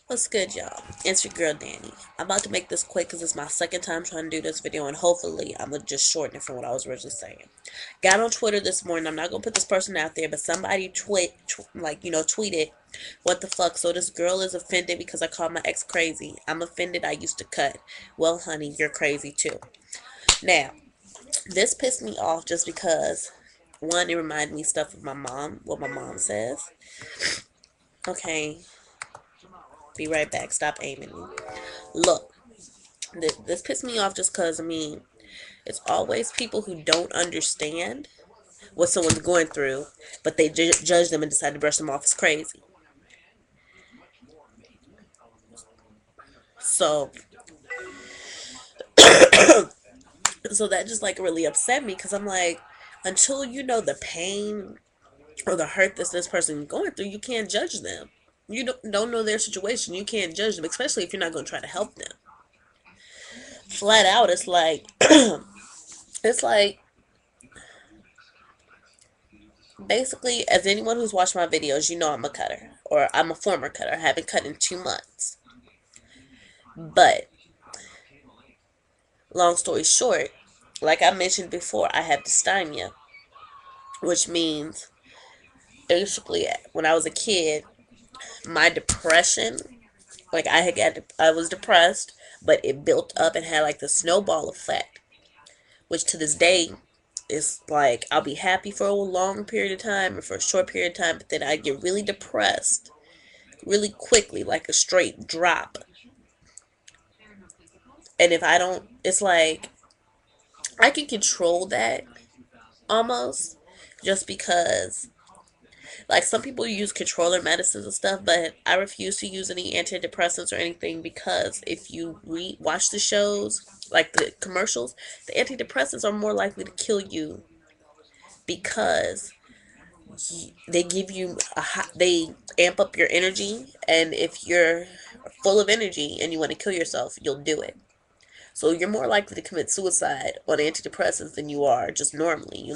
What's good, y'all? It's your girl, Danny. I'm about to make this quick because it's my second time trying to do this video, and hopefully I'm going to just shorten it from what I was originally saying. Got on Twitter this morning. I'm not going to put this person out there, but somebody tweeted, what the fuck? So this girl is offended because I called my ex crazy. I'm offended I used to cut. Well, honey, you're crazy too. Now, this pissed me off just because, one, it reminded me stuff of my mom, what my mom says. Okay, be right back. Stop aiming me. Look, this pissed me off just because, it's always people who don't understand what someone's going through, but they judge them and decide to brush them off as crazy. So, so that just like really upset me because I'm like, until you know the pain or the hurt that this person is going through, you can't judge them. You don't know their situation. You can't judge them, especially if you're not going to try to help them. Flat out, it's like, it's like basically, as anyone who's watched my videos, you know I'm a cutter, or I'm a former cutter. I haven't cut in 2 months. But, long story short, like I mentioned before, I have dysthymia, which means basically when I was a kid, my depression, like I was depressed, but it built up and had like the snowball effect, which to this day is like I'll be happy for a long period of time or for a short period of time, but then I get really depressed really quickly, like a straight drop. And if I don't, it's like I can control that almost just because, like, some people use controller medicines and stuff, but I refuse to use any antidepressants or anything because if you watch the shows, like the commercials, the antidepressants are more likely to kill you because they give you they amp up your energy, and if you're full of energy and you want to kill yourself, you'll do it. So you're more likely to commit suicide on antidepressants than you are just normally.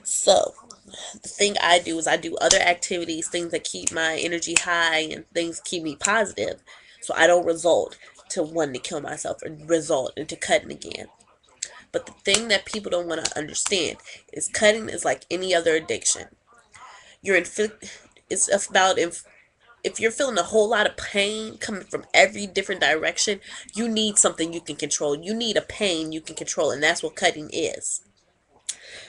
So the thing I do is I do other activities, things that keep my energy high and things keep me positive, so I don't result to wanting to kill myself or result into cutting again. But the thing that people don't want to understand is cutting is like any other addiction. You're it's about if you're feeling a whole lot of pain coming from every different direction, you need something you can control. You need a pain you can control, and that's what cutting is.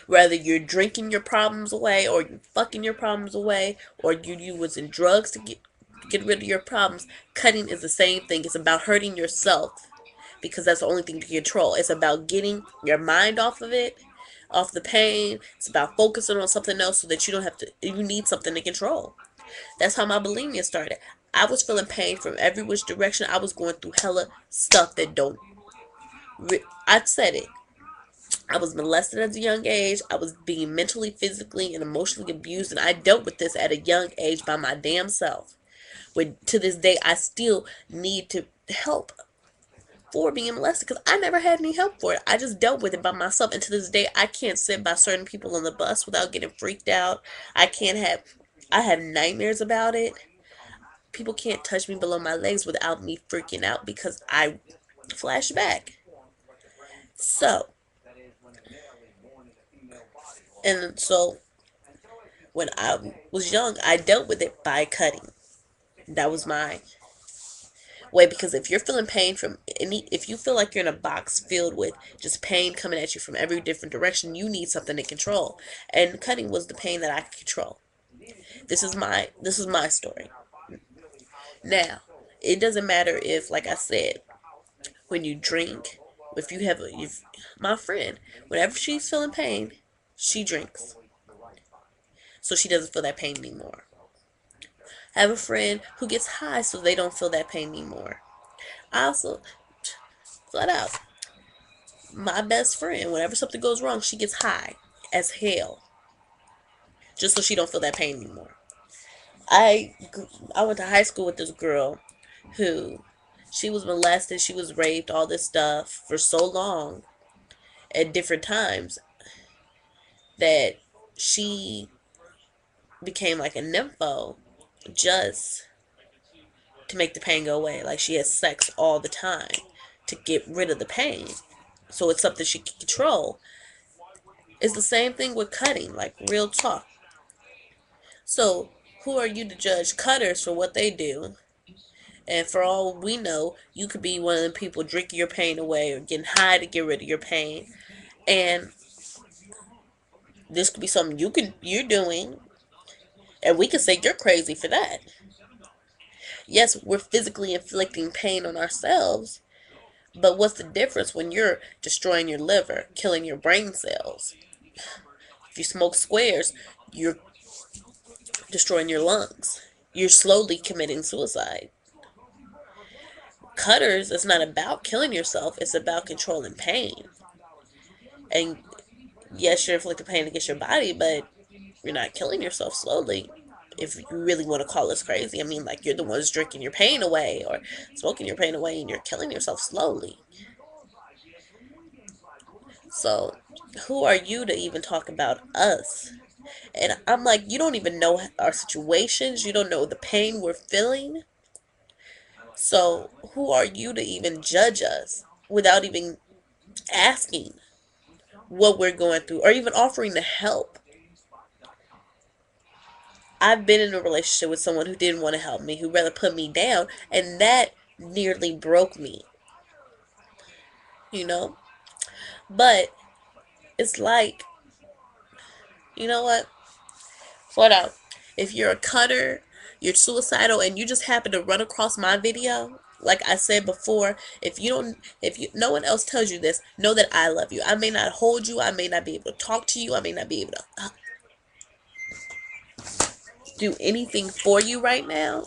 Whether you're drinking your problems away, or you fucking your problems away, or you using drugs to get rid of your problems, cutting is the same thing. It's about hurting yourself because that's the only thing to control. It's about getting your mind off of it, off the pain. It's about focusing on something else so that you don't have to. You need something to control. That's how my bulimia started. I was feeling pain from every which direction. I was going through hella stuff that don't. I said it. I was molested at a young age. I was being mentally, physically, and emotionally abused, and I dealt with this at a young age by my damn self. When to this day, I still need to help for being molested because I never had any help for it. I just dealt with it by myself, and to this day, I can't sit by certain people on the bus without getting freaked out. I can't have. I have nightmares about it. People can't touch me below my legs without me freaking out because I flash back. So, and so when I was young, I dealt with it by cutting. That was my way because if you're feeling pain from if you feel like you're in a box filled with just pain coming at you from every different direction, you need something to control. And cutting was the pain that I could control. This is my story. Now, it doesn't matter if, like I said, when you drink, if you have if my friend, whenever she's feeling pain, she drinks so she doesn't feel that pain anymore. I have a friend who gets high so they don't feel that pain anymore. I also, flat out, my best friend, whenever something goes wrong, she gets high as hell just so she don't feel that pain anymore. I I went to high school with this girl who she was molested, she was raped, all this stuff for so long at different times that she became like a nympho just to make the pain go away. Like she has sex all the time to get rid of the pain. So it's something she can control. It's the same thing with cutting, like real talk. So who are you to judge cutters for what they do? And for all we know, you could be one of the people drinking your pain away or getting high to get rid of your pain. And this could be something you're doing, and we could say you're crazy for that. Yes, we're physically inflicting pain on ourselves, but what's the difference when you're destroying your liver, killing your brain cells? If you smoke squares, you're destroying your lungs. You're slowly committing suicide. Cutters, it's not about killing yourself, it's about controlling pain. And yes, you're inflicting pain against your body, but you're not killing yourself slowly. If you really want to call us crazy, I mean, like you're the ones drinking your pain away or smoking your pain away, and you're killing yourself slowly. So, who are you to even talk about us? And I'm like, you don't even know our situations. You don't know the pain we're feeling. So, who are you to even judge us without even asking what we're going through or even offering to help? I've been in a relationship with someone who didn't want to help me, who rather put me down, and that nearly broke me, you know? But it's like, you know what? What out. If you're a cutter, you're suicidal, and you just happen to run across my video, like I said before, if no one else tells you this, know that I love you. I may not hold you, I may not be able to talk to you, I may not be able to do anything for you right now,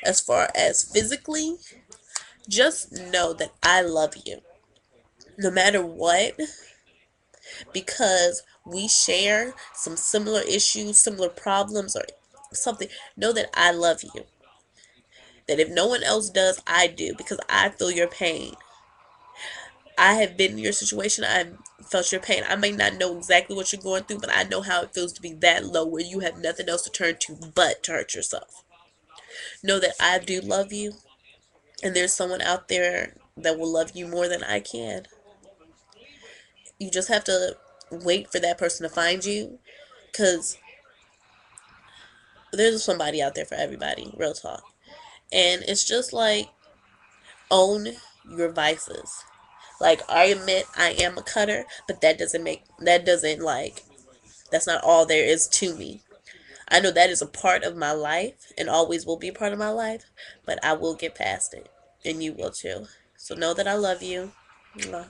as far as physically. Just know that I love you, no matter what, because we share some similar issues, similar problems, or something. Know that I love you. That if no one else does, I do, because I feel your pain. I have been in your situation. I've felt your pain. I may not know exactly what you're going through, but I know how it feels to be that low where you have nothing else to turn to but to hurt yourself. Know that I do love you, and there's someone out there that will love you more than I can. You just have to wait for that person to find you, because there's somebody out there for everybody, real talk. And it's just like, own your vices. Like, I admit I am a cutter, but that's not all there is to me. I know that is a part of my life and always will be a part of my life, but I will get past it, and you will too. So know that I love you. Mwah.